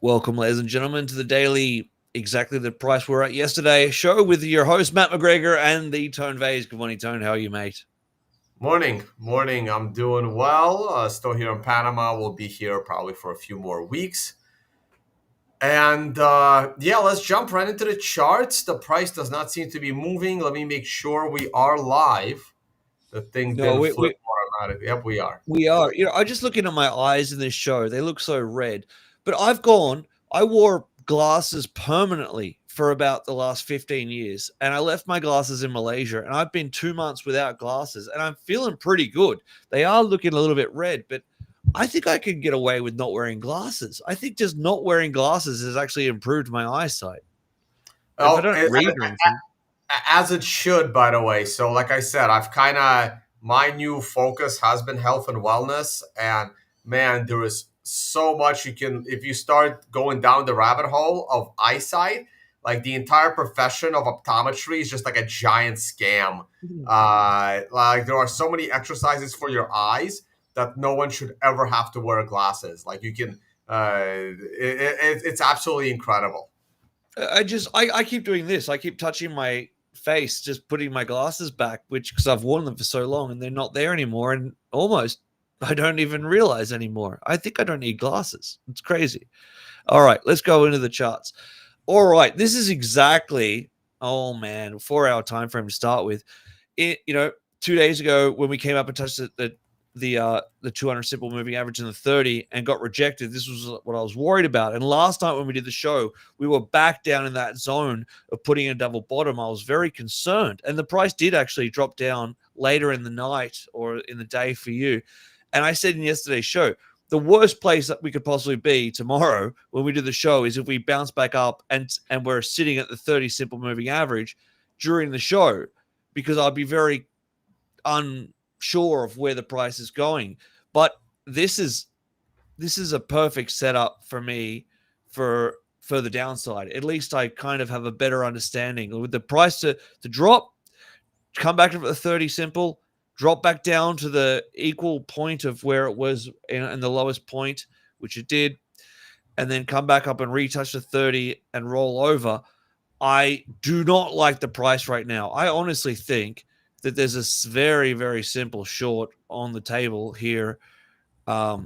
Welcome, ladies and gentlemen, to the daily, exactly the price we were at yesterday show with your host, Matt McGregor, and the Tone Vase. Good morning, Tone. How are you, mate? Morning. I'm doing well. Still here in Panama. We'll be here probably for a few more weeks. And yeah, let's jump right into the charts. The price does not seem to be moving. Let me make sure we are live. The thing No, didn't we, flip we, automatically. Yep, we are. we are. I just looking at my eyes in this show, they look so red. But I wore glasses permanently for about the last 15 years. And I left my glasses in Malaysia. And I've been 2 months without glasses. And I'm feeling pretty good. They are looking a little bit red, but I think I could get away with not wearing glasses. I think just not wearing glasses has actually improved my eyesight. If I Oh, don't read or anything. as it should, by the way. So, like I said, I've kind of my new focus has been health and wellness, and man, there is so much you can if you start going down the rabbit hole of eyesight. Like the entire profession of optometry is just like a giant scam. Like there are so many exercises for your eyes that no one should ever have to wear glasses. Like you can, it's absolutely incredible. I keep doing this. I keep touching my face, just putting my glasses back, which because I've worn them for so long and they're not there anymore, and almost I don't even realize anymore. I think I don't need glasses. It's crazy. All right, let's go into the charts. All right, this is exactly 4 hour time frame to start with. 2 days ago when we came up and touched the 200 simple moving average in the 30 and got rejected. This was what I was worried about. And last night when we did the show, we were back down in that zone of putting a double bottom. I was very concerned. And the price did actually drop down later in the night or in the day for you. And I said in yesterday's show, the worst place that we could possibly be tomorrow when we do the show is if we bounce back up and we're sitting at the 30 simple moving average during the show, because I'll be very unsure of where the price is going. But this is a perfect setup for me for the downside. At least I kind of have a better understanding with the price to drop, come back to the 30 simple, drop back down to the equal point of where it was in the lowest point, which it did, and then come back up and retouch the 30 and roll over. I do not like the price right now. I honestly think that there's a very, very simple short on the table here. If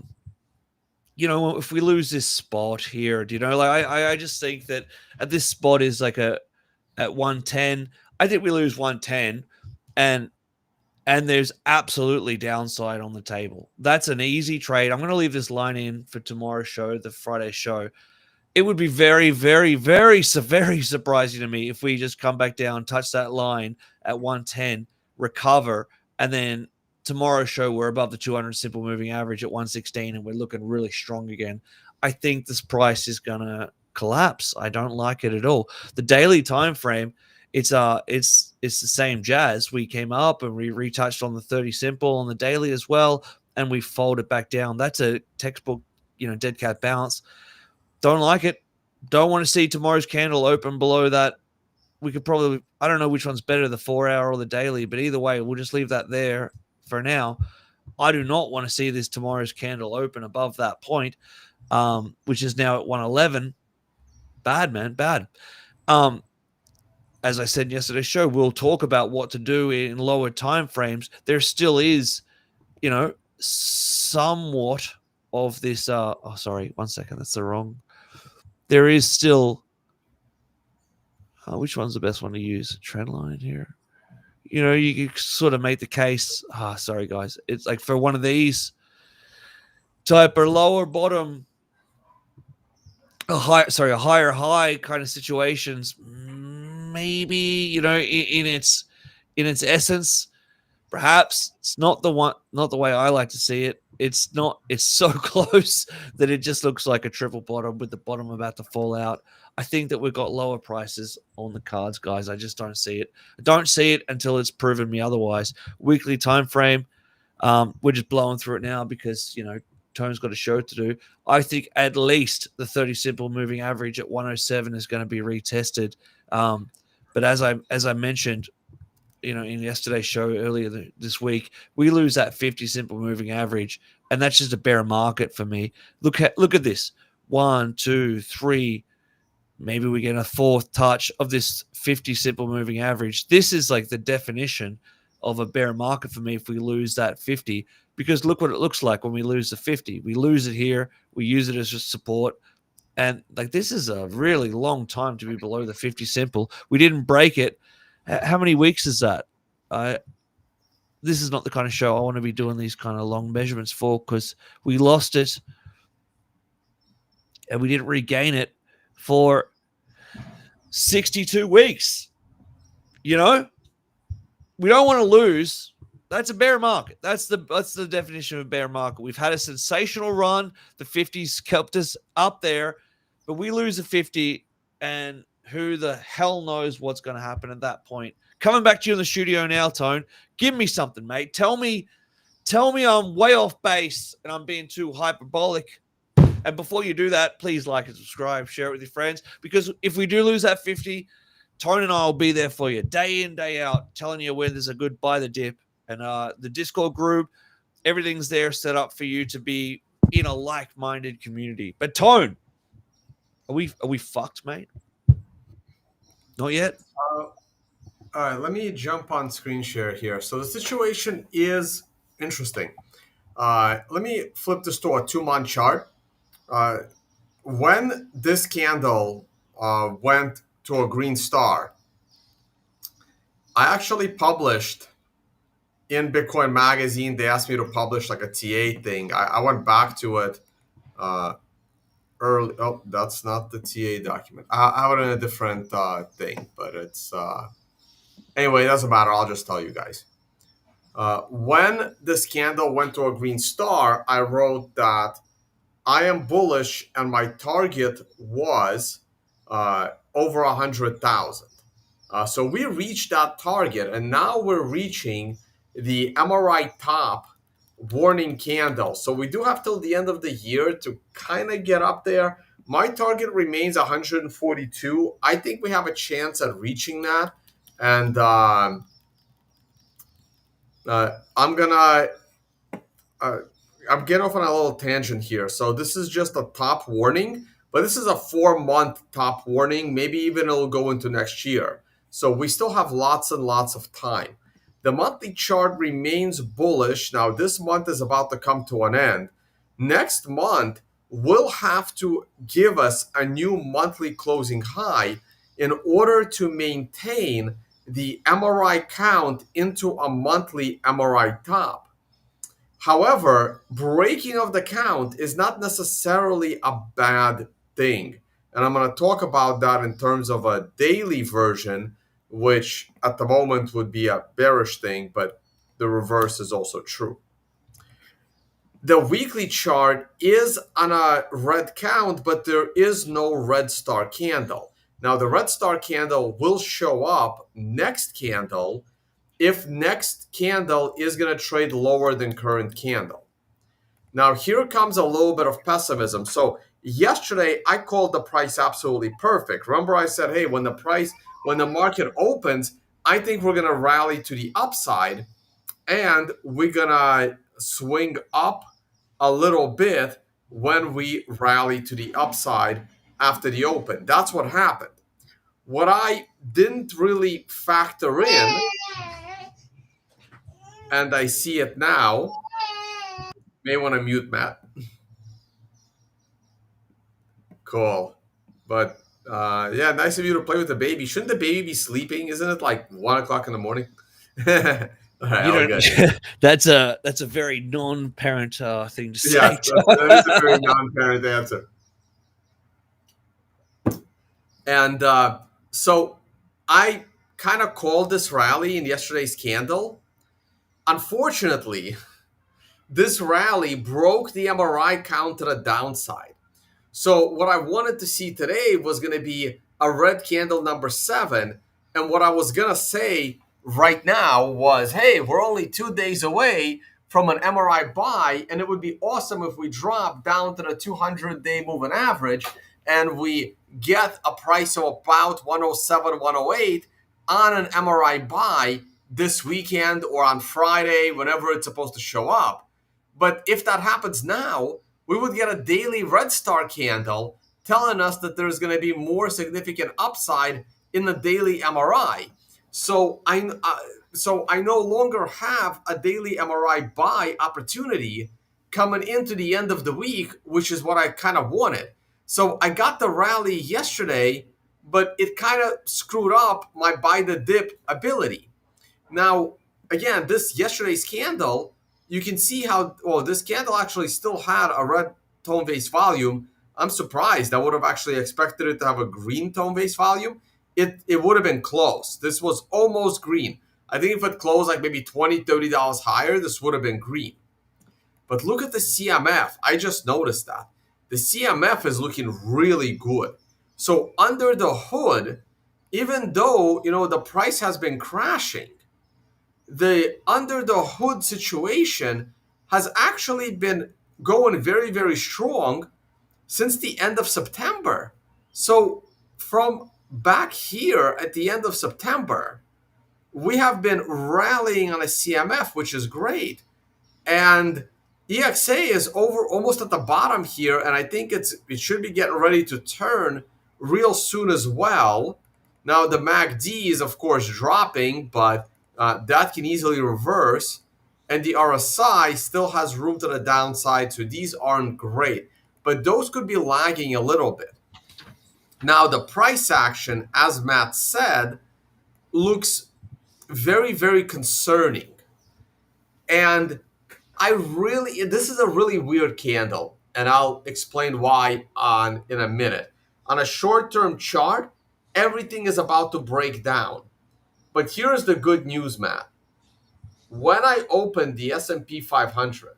we lose this spot here, I just think that at this spot is like at 110. I think we lose 110 and there's absolutely downside on the table. That's an easy trade. I'm going to leave this line in for tomorrow's show, the Friday show. It would be very, very, very, very surprising to me if we just come back down, touch that line at 110, recover, and then tomorrow's show we're above the 200 simple moving average at 116 and we're looking really strong again. I think this price is going to collapse. I don't like it at all. The daily time frame, it's the same jazz. We came up and we retouched on the 30 simple on the daily as well, and we folded back down. That's a textbook, dead cat bounce. Don't like it. Don't want to see tomorrow's candle open below that. We could probably, I don't know which one's better, the 4 hour or the daily, but either way, we'll just leave that there for now. I do not want to see this tomorrow's candle open above that point, which is now at 111. Bad, man, bad. As I said in yesterday's show, we'll talk about what to do in lower time frames. There still is, somewhat of this. Sorry, 1 second. That's the wrong. There is still. Which one's the best one to use? Trend line here. You can sort of make the case. Sorry, guys. It's like for one of these type or lower bottom, a higher high kind of situations. Maybe in its essence, perhaps it's not the way I like to see it. It's not. It's so close that it just looks like a triple bottom with the bottom about to fall out. I think that we've got lower prices on the cards, guys. I just don't see it. I don't see it until it's proven me otherwise. Weekly time frame, we're just blowing through it now because Tone's got a show to do. I think at least the 30 simple moving average at 107 is going to be retested. But as I mentioned, in yesterday's show earlier this week, we lose that 50 simple moving average, and that's just a bear market for me. Look at this. 1, 2, 3, maybe we get a fourth touch of this 50 simple moving average. This is like the definition of a bear market for me if we lose that 50, because look what it looks like when we lose the 50. We lose it here, we use it as a support, and like this is a really long time to be below the 50 simple. We didn't break it. How many weeks is that? This is not the kind of show I want to be doing these kind of long measurements for, because we lost it and we didn't regain it for 62 weeks. You know, we don't want to lose. That's a bear market. That's the definition of a bear market. We've had a sensational run. The 50s kept us up there, but we lose a 50, and who the hell knows what's going to happen at that point. Coming back to you in the studio now, Tone. Give me something, mate. Tell me I'm way off base and I'm being too hyperbolic. And before you do that, please like and subscribe, share it with your friends, because if we do lose that 50, Tone and I will be there for you day in, day out, telling you when there's a good buy the dip. And the Discord group, everything's there set up for you to be in a like-minded community. But Tone, are we fucked, mate? Not yet? All right, let me jump on screen share here. So the situation is interesting. Let me flip this to a 2-month chart. When this candle went to a green star, I actually published in Bitcoin Magazine. They asked me to publish like a TA thing. I went back to it early. Oh, that's not the TA document. I have it in a different thing, but it's... Anyway, it doesn't matter. I'll just tell you guys. When this candle went to a green star, I wrote that I am bullish and my target was over 100,000. So we reached that target, and now we're reaching the MRI top warning candle. So we do have till the end of the year to kind of get up there. My target remains 142. I think we have a chance at reaching that. And I'm getting off on a little tangent here. So this is just a top warning, but this is a 4-month top warning. Maybe even it'll go into next year. So we still have lots and lots of time. The monthly chart remains bullish. Now this month is about to come to an end. Next month will have to give us a new monthly closing high in order to maintain the MRI count into a monthly MRI top. However, breaking of the count is not necessarily a bad thing. And I'm going to talk about that in terms of a daily version, which at the moment would be a bearish thing, but the reverse is also true. The weekly chart is on a red count, but there is no red star candle. Now, the red star candle will show up next candle if next candle is going to trade lower than current candle. Now, here comes a little bit of pessimism. So yesterday, I called the price absolutely perfect. Remember, I said, hey, when the market opens, I think we're going to rally to the upside, and we're going to swing up a little bit when we rally to the upside after the open. That's what happened. What I didn't really factor in, and I see it now, may want to mute Matt. Cool. But yeah, nice of you to play with the baby. Shouldn't the baby be sleeping? Isn't it like 1 o'clock in the morning? All right, that's a very non-parent thing to say. Yeah, that is a very non-parent answer. And so I kind of called this rally in yesterday's candle. Unfortunately, this rally broke the MRI count to the downside. So what I wanted to see today was going to be a red candle number 7. And what I was going to say right now was, hey, we're only 2 days away from an MRI buy, and it would be awesome if we drop down to the 200-day moving average and we get a price of about 107, 108 on an MRI buy this weekend or on Friday, whenever it's supposed to show up. But if that happens now, we would get a daily red star candle telling us that there's going to be more significant upside in the daily MRI. So I no longer have a daily MRI buy opportunity coming into the end of the week, which is what I kind of wanted. So I got the rally yesterday, but it kind of screwed up my buy the dip ability. Now, again, this yesterday's candle, you can see how, well, this candle actually still had a red tone base volume. I'm surprised. I would have actually expected it to have a green tone base volume. It would have been close. This was almost green. I think if it closed like maybe $20, $30 higher, this would have been green. But look at the CMF. I just noticed that. The CMF is looking really good. So under the hood, even though, the price has been crashing, the under the hood situation has actually been going very, very strong since the end of September. So from back here at the end of September, we have been rallying on a CMF, which is great. And EXA is over almost at the bottom here, and I think it should be getting ready to turn real soon as well. Now the MACD is of course dropping, but that can easily reverse, and the RSI still has room to the downside, so these aren't great, but those could be lagging a little bit. Now the price action, as Matt said, looks very, very concerning. And this is a really weird candle, and I'll explain why in a minute. On a short-term chart, everything is about to break down. But here's the good news, Matt. When I opened the S&P 500,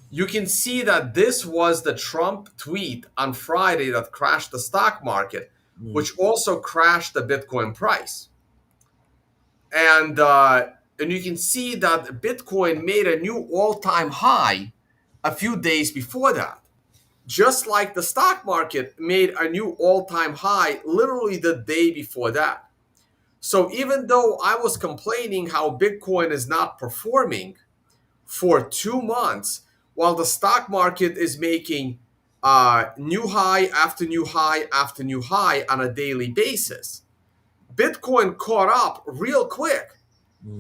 you can see that this was the Trump tweet on Friday that crashed the stock market, which also crashed the Bitcoin price. And you can see that Bitcoin made a new all-time high a few days before that. Just like the stock market made a new all-time high literally the day before that. So even though I was complaining how Bitcoin is not performing for 2 months, while the stock market is making new high after new high after new high on a daily basis, Bitcoin caught up real quick.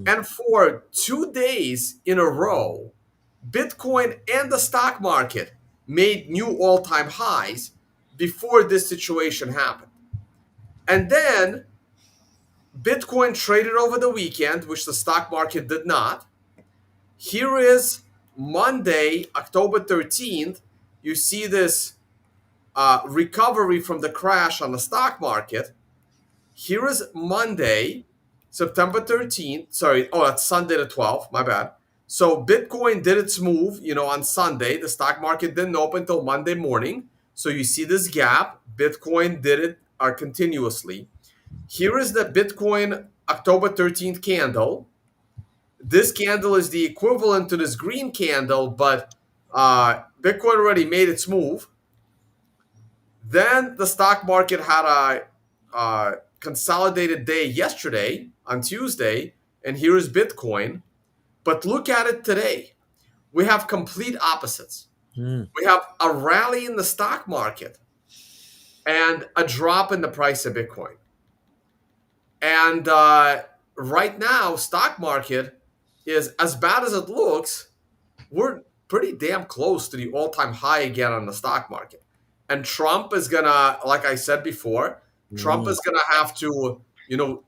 And for 2 days in a row, Bitcoin and the stock market made new all-time highs before this situation happened. And then Bitcoin traded over the weekend, which the stock market did not. Here is Monday, October 13th. You see this recovery from the crash on the stock market. Here is Monday, September 13th. Sorry, that's Sunday the 12th. My bad. So Bitcoin did its move, on Sunday. The stock market didn't open until Monday morning. So you see this gap. Bitcoin did it continuously. Here is the Bitcoin October 13th candle. This candle is the equivalent to this green candle, but Bitcoin already made its move. Then the stock market had a consolidated day yesterday on Tuesday, and here is Bitcoin. But look at it today. We have complete opposites. We have a rally in the stock market and a drop in the price of Bitcoin. And right now, stock market is, as bad as it looks, we're pretty damn close to the all-time high again on the stock market. And Trump is going to, like I said before, Trump is going to have to,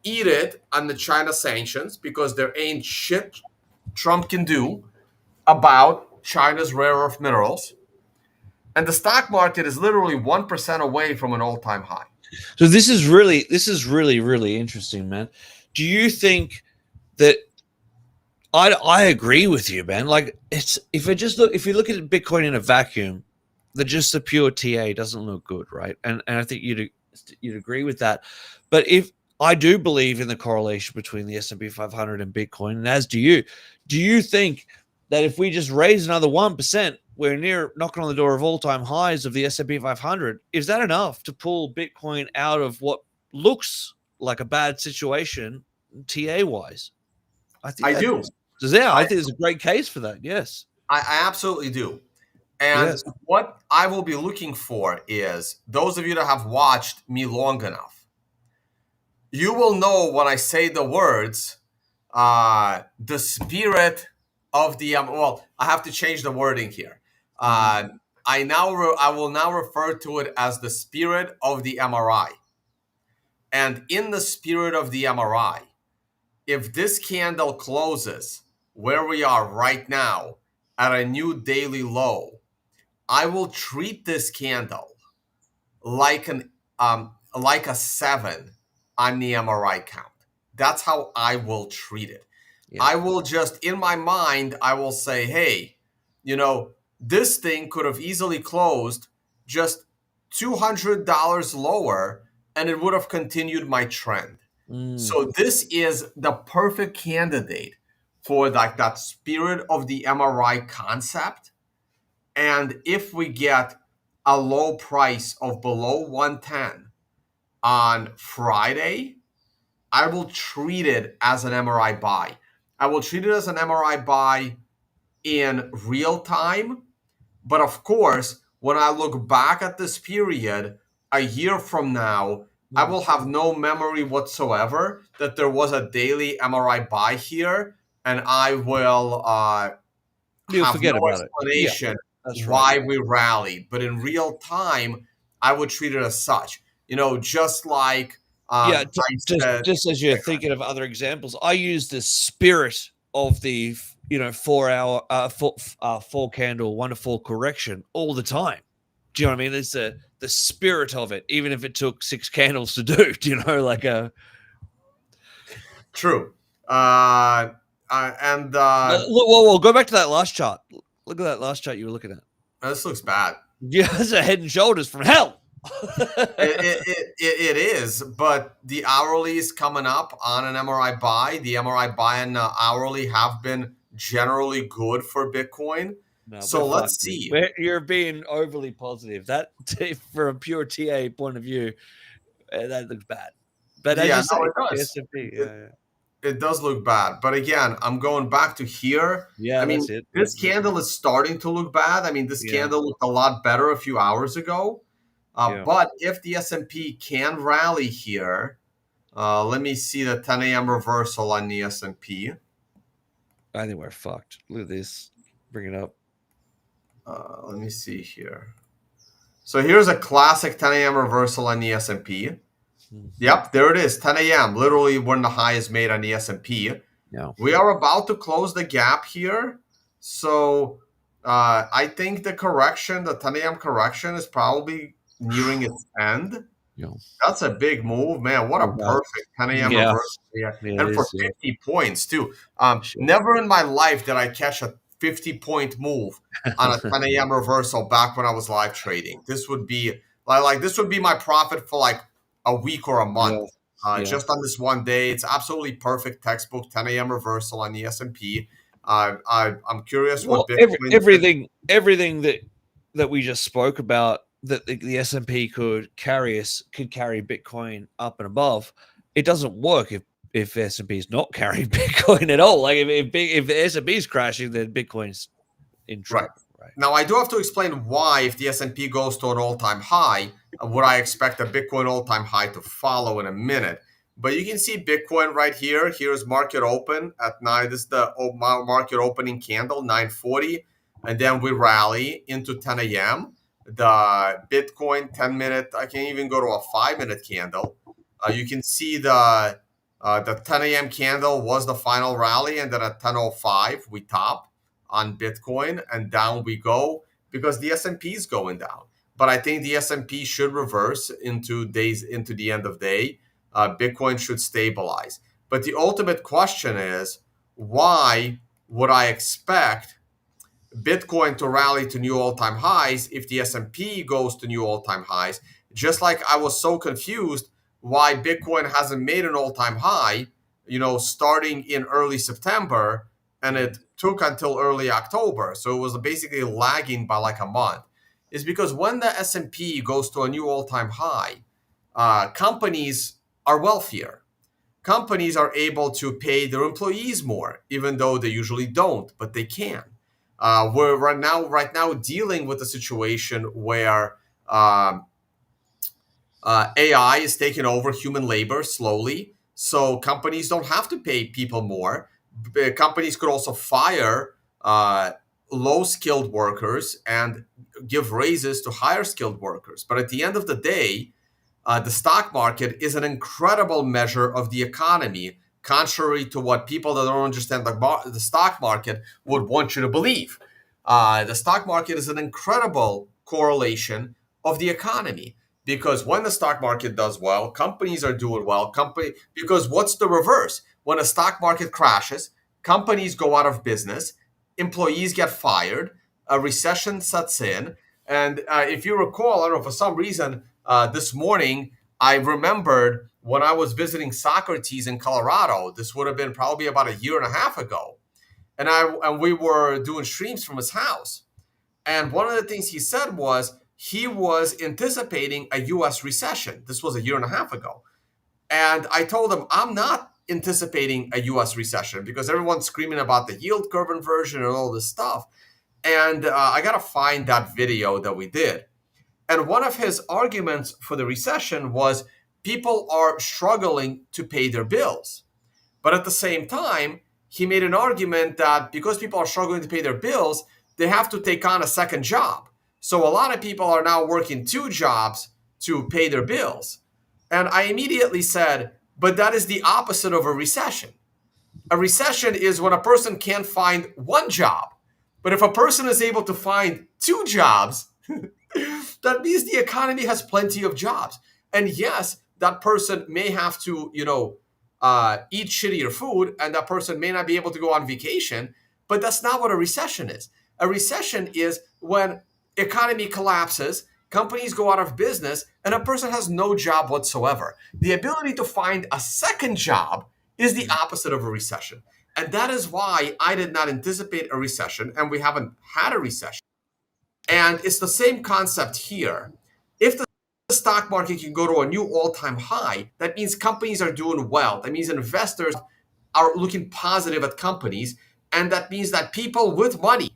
eat it on the China sanctions, because there ain't shit Trump can do about China's rare earth minerals. And the stock market is literally 1% away from an all-time high. So this is really, really interesting, man. Do you think that I agree with you, man? Like, it's if you look at Bitcoin in a vacuum, just the pure TA doesn't look good, right? And I think you'd agree with that. But if I do believe in the correlation between the S&P 500 and Bitcoin, and as do you think that if we just raise another 1%, we're near knocking on the door of all-time highs of the S&P 500? Is that enough to pull Bitcoin out of what looks like a bad situation TA-wise? I do. I think there's a great case for that, yes. I absolutely do. And Yes. what I will be looking for is those of you that have watched me long enough, you will know when I say the words, the spirit of the well, I have to change the wording here. Mhm. I will now refer to it as the spirit of the MRI. And in the spirit of the MRI, if this candle closes where we are right now at a new daily low, I will treat this candle like like a 7 on the MRI count. That's how I will treat it. Yeah. I will just, in my mind, I will say, hey, you know, this thing could have easily closed just $200 lower and it would have continued my trend. Mm. So this is the perfect candidate for like that spirit of the MRI concept. And if we get a low price of below 110 on Friday, I will treat it as an MRI buy. I will treat it as an MRI buy in real time. But of course, when I look back at this period a year from now, I Mm. will have no memory whatsoever that there was a daily MRI buy here, and I will You'll have forget no about it. Yeah, explanation that's right. why we rallied. But in real time, I would treat it as such. You know, just like Yeah, I said, just as you're thinking of other examples, I use the spirit of the 4 hour 4 candle 1 to 4 correction all the time. Do you know what I mean? It's the spirit of it, even if it took 6 candles to do. Do you know, like a true. Uh, and look, whoa, go back to that last chart. Look at that last chart you were looking at. this looks bad. Yeah, that's a head and shoulders from hell. It is, but the hourly is coming up on an MRI buy. The MRI buy and hourly have been generally good for Bitcoin. No, we're So fucked, let's dude. see. You're being overly positive. That, from a pure TA point of view, that looks bad. But as Yeah, you no, say, it does. S&P, It, yeah, it does look bad. But again, I'm going back to here. yeah, I mean, that's it. this candle is starting to look bad. I mean, this Yeah, candle looked a lot better a few hours ago. yeah. But if the S&P can rally here, let me see the 10 a.m. reversal on the S&P. I think we're fucked. Look at this. Bring it up. Let me see here. So here's a classic 10 a.m. reversal on the S&P. Hmm. Yep, there it is, 10 a.m. Literally when the high is made on the S&P. Yeah. We are about to close the gap here. So I think the correction, the 10 a.m. correction is probably nearing its end. Yeah. That's a big move, man. What a No doubt. perfect 10 a.m. Yeah. reversal here. Yeah, it And for is. Yeah. 50 points, too. Shit. Never in my life did I catch a 50-point move on a 10 a.m. reversal back when I was live trading. This would be like this would be my profit for like a week or a month. Yeah. Yeah. Just on this one day, it's absolutely perfect textbook 10 a.m. reversal on the S&P. I'm curious Well, what Bitcoin. everything that we just spoke about, that the S&P could carry Bitcoin up and above. It doesn't work if S&P is not carrying Bitcoin at all. Like if the S&P is crashing, then Bitcoin's in Right. trouble. Right. Now, I do have to explain why, if the S&P goes to an all-time high, would I expect a Bitcoin all-time high to follow in a minute. But you can see Bitcoin right here. Here's market open at 9. This is the market opening candle, 940. And then we rally into 10 a.m. The Bitcoin 10-minute, I can't even go to a 5-minute candle. You can see the 10 a.m. candle was the final rally. And then at 10:05, we top on Bitcoin, and down we go because the S&P is going down. But I think the S&P should reverse into the end of day. Bitcoin should stabilize. But the ultimate question is, why would I expect Bitcoin to rally to new all-time highs if the S&P goes to new all-time highs? Just like I was so confused why Bitcoin hasn't made an all-time high, starting in early September, and it took until early October. So it was basically lagging by like a month. Is because when the S&P goes to a new all-time high, companies are wealthier. Companies are able to pay their employees more, even though they usually don't, but they can. We're right now dealing with a situation where um, AI is taking over human labor slowly, so companies don't have to pay people more. Companies could also fire low-skilled workers and give raises to higher skilled workers. But at the end of the day, the stock market is an incredible measure of the economy, contrary to what people that don't understand the stock market would want you to believe. The stock market is an incredible correlation of the economy, because when the stock market does well, companies are doing well. Because what's the reverse? When a stock market crashes, companies go out of business, employees get fired, a recession sets in. And if you recall, I don't know, for some reason, this morning, I remembered when I was visiting Socrates in Colorado. This would have been probably about a year and a half ago. And we were doing streams from his house. And one of the things he said was he was anticipating a US recession. This was a year and a half ago. And I told him, I'm not anticipating a US recession because everyone's screaming about the yield curve inversion and all this stuff. And I got to find that video that we did. And one of his arguments for the recession was people are struggling to pay their bills. But at the same time, he made an argument that because people are struggling to pay their bills, they have to take on a second job. So a lot of people are now working two jobs to pay their bills. And I immediately said, but that is the opposite of a recession. A recession is when a person can't find one job. But if a person is able to find two jobs, that means the economy has plenty of jobs. And yes, that person may have to, eat shittier food, and that person may not be able to go on vacation, but that's not what a recession is. A recession is when economy collapses, companies go out of business, and a person has no job whatsoever. The ability to find a second job is the opposite of a recession. And that is why I did not anticipate a recession, and we haven't had a recession. And it's the same concept here. If the stock market can go to a new all-time high, that means companies are doing well. That means investors are looking positive at companies, and that means that people with money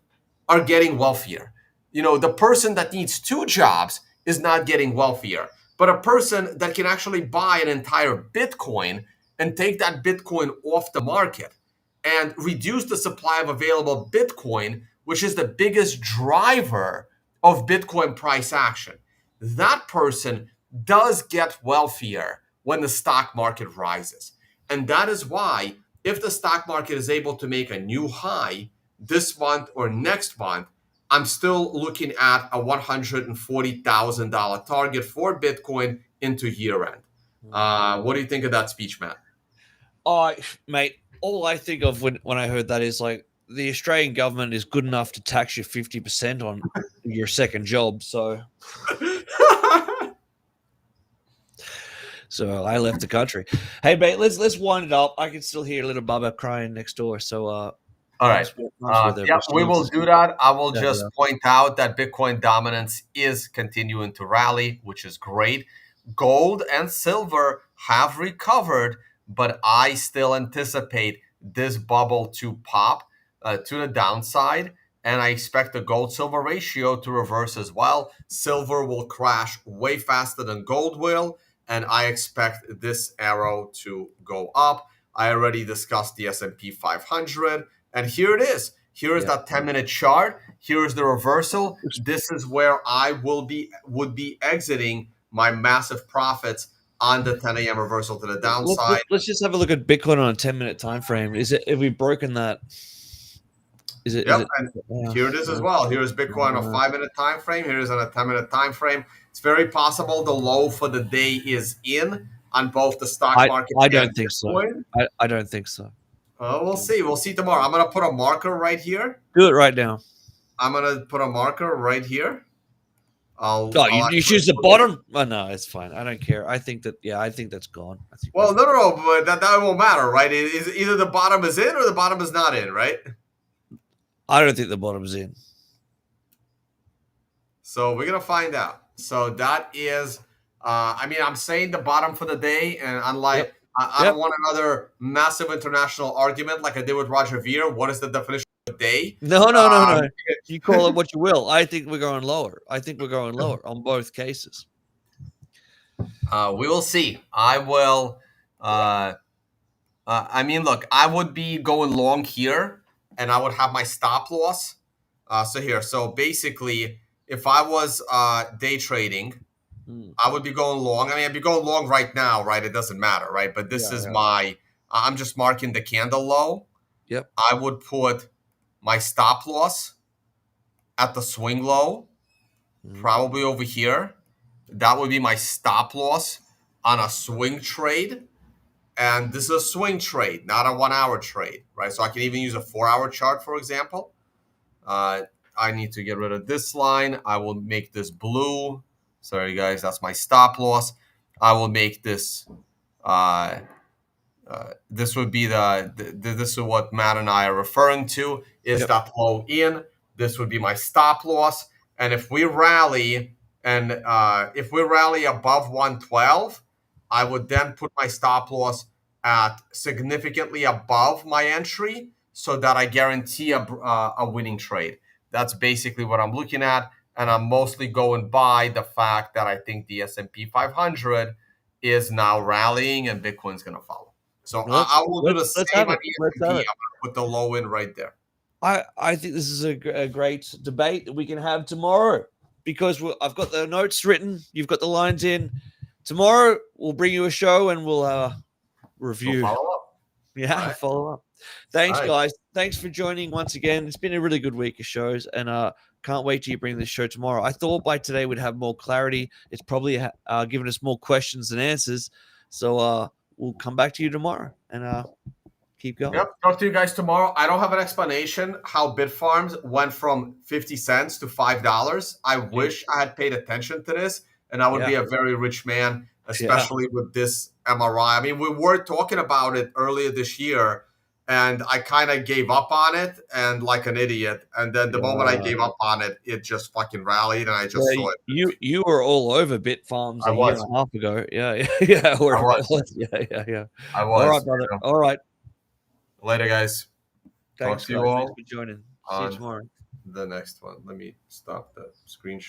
are getting wealthier. The person that needs two jobs is not getting wealthier, but a person that can actually buy an entire Bitcoin and take that Bitcoin off the market and reduce the supply of available Bitcoin, which is the biggest driver of Bitcoin price action. That person does get wealthier when the stock market rises. And that is why, if the stock market is able to make a new high this month or next month, I'm still looking at a $140,000 target for Bitcoin into year end. What do you think of that speech, Matt? Mate, all I think of when I heard that is like the Australian government is good enough to tax you 50% on your second job. So I left the country. Hey, mate, let's wind it up. I can still hear little Bubba crying next door. So all right. Yeah, we will do that. I will just point out that Bitcoin dominance is continuing to rally, which is great. Gold and silver have recovered, but I still anticipate this bubble to pop to the downside. And I expect the gold-silver ratio to reverse as well. Silver will crash way faster than gold will. And I expect this arrow to go up. I already discussed the S&P 500. And here it is. Here is that 10-minute chart. Here is the reversal. This is where I would be exiting my massive profits on the 10 a.m. reversal to the downside. Let's just have a look at Bitcoin on a 10-minute time frame. Have we broken that? And here it is as well. Here is Bitcoin on a 5-minute time frame. Here is on a 10-minute time frame. It's very possible the low for the day is in on both the stock market. I don't think Bitcoin. So. I don't think so. We'll see. We'll see tomorrow. I'm going to put a marker right here. Do it right now. I'm going to put a marker right here. You choose the bottom? Oh, no, it's fine. I don't care. I think that's gone. No, but that won't matter, right? Either the bottom is in or the bottom is not in, right? I don't think the bottom is in. So we're going to find out. So that is, I'm saying the bottom for the day, and unlike, I don't want another massive international argument like I did with Roger Ver. What is the definition day. No. You call it what you will. I think we're going lower. I think we're going lower on both cases. We will see. I will. I mean, look, I would be going long here, and I would have my stop loss. So basically, if I was day trading, I would be going long. I mean, I'd be going long right now, right? It doesn't matter, right? But this is my. I'm just marking the candle low. Yep. I would put my stop loss at the swing low, probably over here. That would be my stop loss on a swing trade. And this is a swing trade, not a 1 hour trade, right? So I can even use a 4 hour chart, for example. I need to get rid of this line. I will make this blue. Sorry, guys, that's my stop loss. I will make this. This would be this is what Matt and I are referring to, is that low in. This would be my stop loss. And if we rally above 112, I would then put my stop loss at significantly above my entry so that I guarantee a winning trade. That's basically what I'm looking at. And I'm mostly going by the fact that I think the S&P 500 is now rallying and Bitcoin's going to follow. So I will do the same on the S&P. I'm going to put the low in right there. I think this is a great debate that we can have tomorrow, because I've got the notes written. You've got the lines in. Tomorrow we'll bring you a show and we'll review. So follow up. Yeah, follow up. Thanks, guys. Thanks for joining once again. It's been a really good week of shows, and can't wait till you bring this show tomorrow. I thought by today we'd have more clarity. It's probably given us more questions than answers. So we'll come back to you tomorrow and keep going. Yep. Talk to you guys tomorrow. I don't have an explanation how Bitfarms went from 50 cents to $5. I wish I had paid attention to this, and I would be a very rich man, especially with this MRI. I mean, we were talking about it earlier this year, and I kind of gave up on it and like an idiot. And then the moment I gave up on it, it just fucking rallied, and I just saw it. You were all over Bitfarms a year and a half ago. Yeah. I was. Yeah. I was. All right, brother. All right. Later, guys. Thanks, Talk to you all. Thanks for joining. See you tomorrow. The next one. Let me stop the screen share.